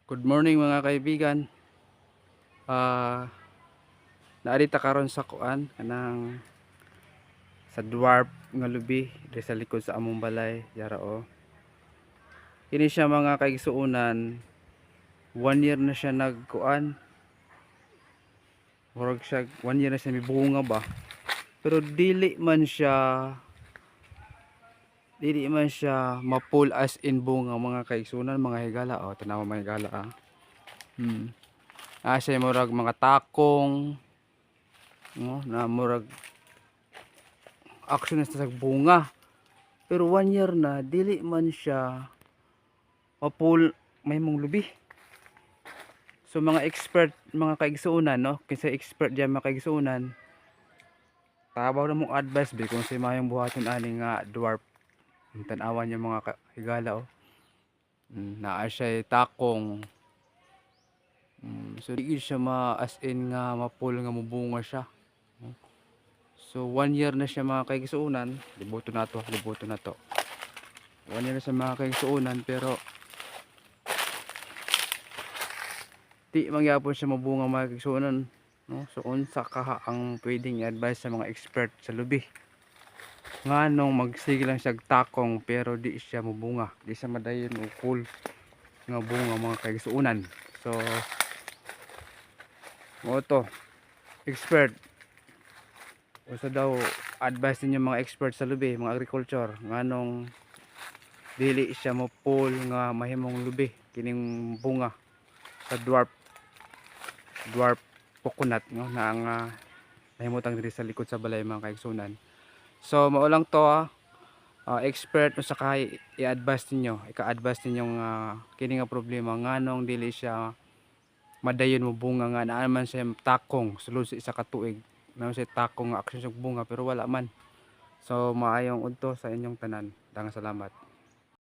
Good morning mga kaibigan. Ah, naarita karon sa kuan kanang sa dwarf nga lubi diri sa likod sa among balay yara o. Kini siya mga kaigsuonan, 1 year na siya nagkuan. Murag siya 1 year na siya may bunga ba. Pero dili man siya ma-full as in bunga mga kaigsuonan, mga higala o tanaw mga higala ah. Siya murag mga takong no na murag action na sa bunga. Pero 1 year na dili man siya mapul may mong lubi. So mga expert, mga kaigsuonan no, kinsa expert diyan mga kaigsuonan, tabaw na mong advice bi kung sa mayong buhaton ani nga dwarf. Tan-awan yung mga higala oh. Naa siya takong. So di siya as in nga mapul nga mubunga siya. So 1 year na siya mga kaigsuonan, libuto na to. 1 year na siya mga kaigsuonan pero di mangyapon siya mabunga mga kaigsuonan no. So unsa kaha ang pwedeng i-advise sa mga expert sa lubi nganong magsige lang siya takong pero di siya mabunga, di siya madayon o full nga bunga mga kaigsuonan. So mo to expert, usa daw advice ninyo mga expert sa lubi, mga agriculture, nganong dili siya mo full nga mahimong lubi kining bunga sa dwarf coconut no na ang nahimutang diri sa likod sa balay mga kaigsunan. So mao lang to expert no sa kay i-advise ninyo, ika-advise ninyong kini nga problema nganong dili siya madayon mo bunga nga naa man siya takong sulod sa isa ka tuig. Naman siya takong nga aksyon sa bunga pero wala man. So maayong udto sa inyong tanan. Daghang salamat.